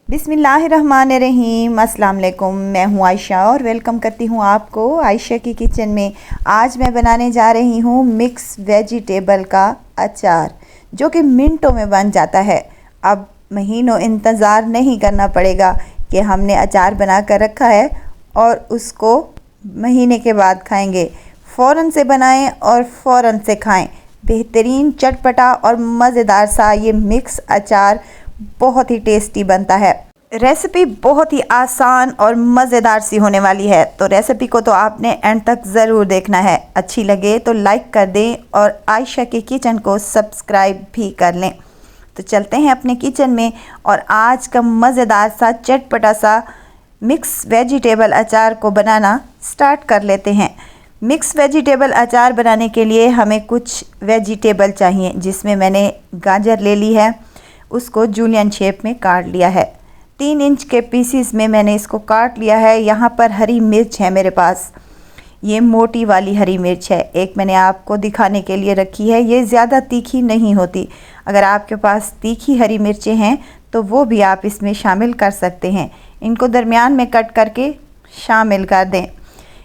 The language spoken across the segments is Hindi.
बिस्मिल्लाहिर्रहमानिर्रहीम। अस्सलाम वालेकुम। मैं हूँ आयशा और वेलकम करती हूँ आपको आयशा की किचन में। आज मैं बनाने जा रही हूँ मिक्स वेजिटेबल का अचार, जो कि मिनटों में बन जाता है। अब महीनों इंतज़ार नहीं करना पड़ेगा कि हमने अचार बना कर रखा है और उसको महीने के बाद खाएंगे। फ़ौरन से बनाएं और फ़ौरन से खाएं। बेहतरीन, चटपटा और मज़ेदार सा ये मिक्स अचार बहुत ही टेस्टी बनता है। रेसिपी बहुत ही आसान और मज़ेदार सी होने वाली है, तो रेसिपी को तो आपने एंड तक ज़रूर देखना है। अच्छी लगे तो लाइक कर दें और आयशा के किचन को सब्सक्राइब भी कर लें। तो चलते हैं अपने किचन में और आज का मज़ेदार सा चटपटा सा मिक्स वेजिटेबल अचार को बनाना स्टार्ट कर लेते हैं। मिक्स वेजिटेबल अचार बनाने के लिए हमें कुछ वेजिटेबल चाहिए, जिसमें मैंने गाजर ले ली है, उसको जूलियन शेप में काट लिया है। 3 इंच के पीसीस में मैंने इसको काट लिया है। यहाँ पर हरी मिर्च है मेरे पास, ये मोटी वाली हरी मिर्च है। एक मैंने आपको दिखाने के लिए रखी है, ये ज़्यादा तीखी नहीं होती। अगर आपके पास तीखी हरी मिर्चें हैं तो वो भी आप इसमें शामिल कर सकते हैं। इनको दरमियान में कट करके शामिल कर दें।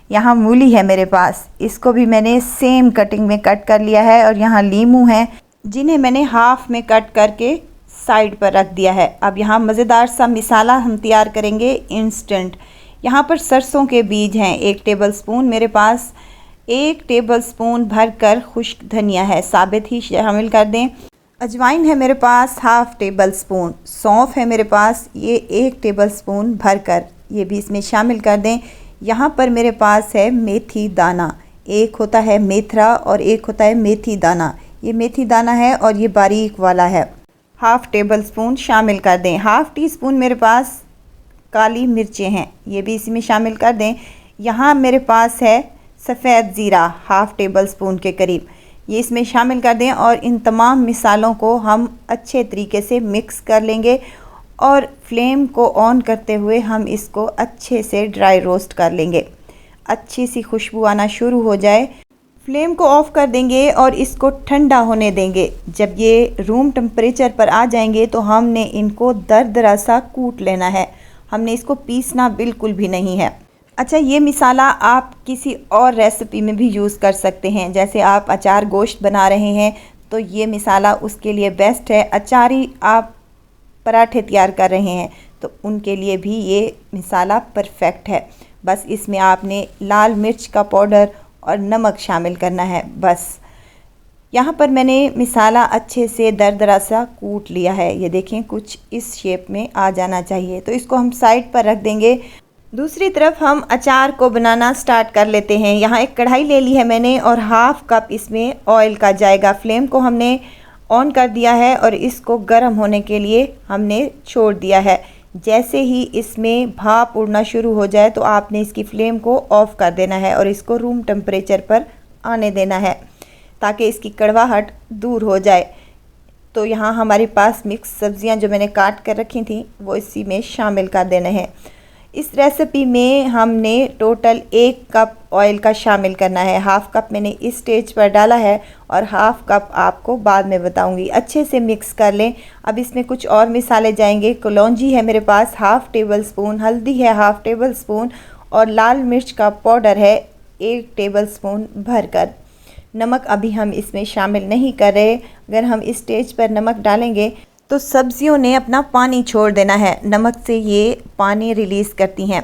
यहाँ मूली है मेरे पास, इसको भी मैंने सेम कटिंग में कट कर लिया है। और यहाँ लीमू है, जिन्हें मैंने हाफ में कट करके साइड पर रख दिया है। अब यहाँ मज़ेदार सा मसाला हम तैयार करेंगे इंस्टेंट। यहाँ पर सरसों के बीज हैं 1 टेबलस्पून मेरे पास। 1 टेबलस्पून भरकर खुश्क धनिया है, साबित ही शामिल कर दें। अजवाइन है मेरे पास हाफ टेबलस्पून। सौंफ है मेरे पास, ये 1 टेबलस्पून भरकर, ये भी इसमें शामिल कर दें। यहाँ पर मेरे पास है मेथी दाना, एक होता है मेथरा और एक होता है मेथी दाना। ये मेथी दाना है और ये बारीक वाला है। हाफ़ टेबल स्पून शामिल कर दें। हाफ़ टी स्पून मेरे पास काली मिर्चें हैं, ये भी इसी में शामिल कर दें। यहाँ मेरे पास है सफ़ेद ज़ीरा हाफ़ टेबल स्पून के करीब, ये इसमें शामिल कर दें। और इन तमाम मिसालों को हम अच्छे तरीके से मिक्स कर लेंगे और फ्लेम को ऑन करते हुए हम इसको अच्छे से ड्राई रोस्ट कर लेंगे। अच्छी सी खुशबू आना शुरू हो जाए, फ्लेम को ऑफ़ कर देंगे और इसको ठंडा होने देंगे। जब ये रूम टेम्परेचर पर आ जाएंगे तो हमने इनको दरदरा सा कूट लेना है, हमने इसको पीसना बिल्कुल भी नहीं है। अच्छा, ये मिसाला आप किसी और रेसिपी में भी यूज़ कर सकते हैं। जैसे आप अचार गोश्त बना रहे हैं तो ये मिसाला उसके लिए बेस्ट है। अचारी आप पराठे तैयार कर रहे हैं तो उनके लिए भी ये मिसाला परफेक्ट है। बस इसमें आपने लाल मिर्च का पाउडर और नमक शामिल करना है बस। यहाँ पर मैंने मिसाला अच्छे से दरदरा सा कूट लिया है, ये देखें कुछ इस शेप में आ जाना चाहिए। तो इसको हम साइड पर रख देंगे। दूसरी तरफ हम अचार को बनाना स्टार्ट कर लेते हैं। यहाँ एक कढ़ाई ले ली है मैंने और हाफ़ कप इसमें ऑयल का जाएगा। फ्लेम को हमने ऑन कर दिया है और इसको गर्म होने के लिए हमने छोड़ दिया है। जैसे ही इसमें भाप उड़ना शुरू हो जाए तो आपने इसकी फ्लेम को ऑफ़ कर देना है और इसको रूम टेम्परेचर पर आने देना है ताकि इसकी कड़वाहट दूर हो जाए। तो यहाँ हमारे पास मिक्स सब्ज़ियाँ जो मैंने काट कर रखी थी वो इसी में शामिल कर देने हैं। इस रेसिपी में हमने टोटल 1 कप ऑयल का शामिल करना है। हाफ़ कप मैंने इस स्टेज पर डाला है और हाफ़ कप आपको बाद में बताऊंगी। अच्छे से मिक्स कर लें। अब इसमें कुछ और मिसाले जाएंगे। कलौंजी है मेरे पास हाफ़ टेबल स्पून, हल्दी है हाफ़ टेबल स्पून और लाल मिर्च का पाउडर है 1 टेबल स्पून भरकर। नमक अभी हम इसमें शामिल नहीं कर रहे। अगर हम इस स्टेज पर नमक डालेंगे तो सब्जियों ने अपना पानी छोड़ देना है, नमक से ये पानी रिलीज़ करती हैं।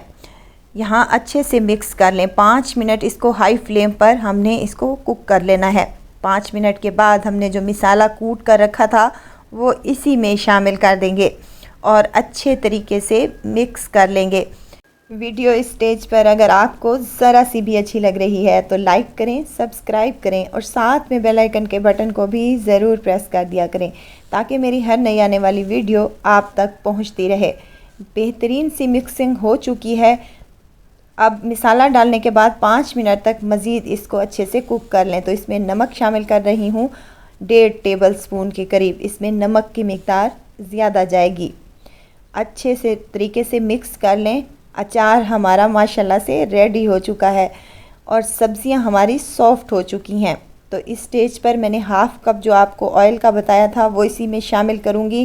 यहाँ अच्छे से मिक्स कर लें। 5 मिनट इसको हाई फ्लेम पर हमने इसको कुक कर लेना है। 5 मिनट के बाद हमने जो मिसाला कूट कर रखा था वो इसी में शामिल कर देंगे और अच्छे तरीके से मिक्स कर लेंगे। वीडियो इस स्टेज पर अगर आपको ज़रा सी भी अच्छी लग रही है तो लाइक करें, सब्सक्राइब करें और साथ में बेल आइकन के बटन को भी ज़रूर प्रेस कर दिया करें ताकि मेरी हर नई आने वाली वीडियो आप तक पहुंचती रहे। बेहतरीन सी मिक्सिंग हो चुकी है। अब मिसाला डालने के बाद 5 मिनट तक मज़ीद इसको अच्छे से कुक कर लें। तो इसमें नमक शामिल कर रही हूँ 1.5 टेबल स्पून के करीब। इसमें नमक की मिकदार ज़्यादा जाएगी। अच्छे से तरीके से मिक्स कर लें। अचार हमारा माशाल्लाह से रेडी हो चुका है और सब्ज़ियां हमारी सॉफ़्ट हो चुकी हैं। तो इस स्टेज पर मैंने हाफ़ कप जो आपको ऑयल का बताया था वो इसी में शामिल करूंगी।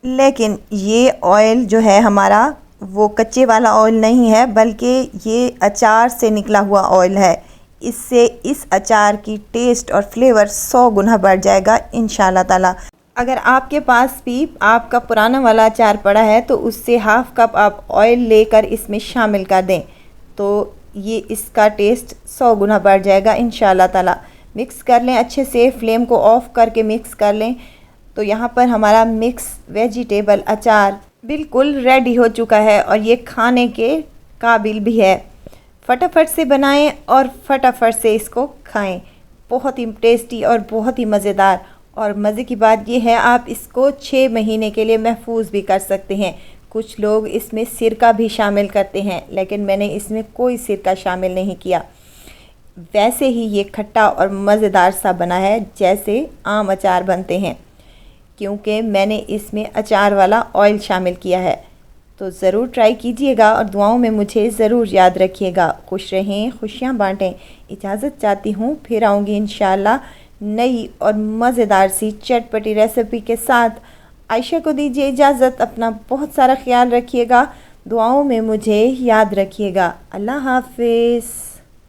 लेकिन ये ऑयल जो है हमारा वो कच्चे वाला ऑयल नहीं है, बल्कि ये अचार से निकला हुआ ऑयल है। इससे इस अचार की टेस्ट और फ्लेवर 100 गुना बढ़ जाएगा इंशाल्लाह ताला। अगर आपके पास भी आपका पुराना वाला अचार पड़ा है तो उससे हाफ़ कप आप ऑयल लेकर इसमें शामिल कर दें, तो ये इसका टेस्ट 100 गुना बढ़ जाएगा इंशाल्लाह ताला। मिक्स कर लें अच्छे से, फ्लेम को ऑफ़ करके मिक्स कर लें। तो यहाँ पर हमारा मिक्स वेजिटेबल अचार बिल्कुल रेडी हो चुका है और ये खाने के काबिल भी है। फटाफट से बनाएं और फटाफट से इसको खाएं। बहुत ही टेस्टी और बहुत ही मज़ेदार। और मज़े की बात यह है, आप इसको 6 महीने के लिए महफूज भी कर सकते हैं। कुछ लोग इसमें सिरका भी शामिल करते हैं, लेकिन मैंने इसमें कोई सिरका शामिल नहीं किया। वैसे ही ये खट्टा और मज़ेदार सा बना है जैसे आम अचार बनते हैं, क्योंकि मैंने इसमें अचार वाला ऑयल शामिल किया है। तो ज़रूर ट्राई कीजिएगा और दुआओं में मुझे ज़रूर याद रखिएगा। खुश रहें, खुशियाँ बांटें। इजाज़त चाहती हूँ, फिर आऊँगी इंशाल्लाह नई और मज़ेदार सी चटपटी रेसिपी के साथ। आयशा को दीजिए इजाज़त। अपना बहुत सारा ख्याल रखिएगा, दुआओं में मुझे याद रखिएगा। अल्लाह हाफ़िज़।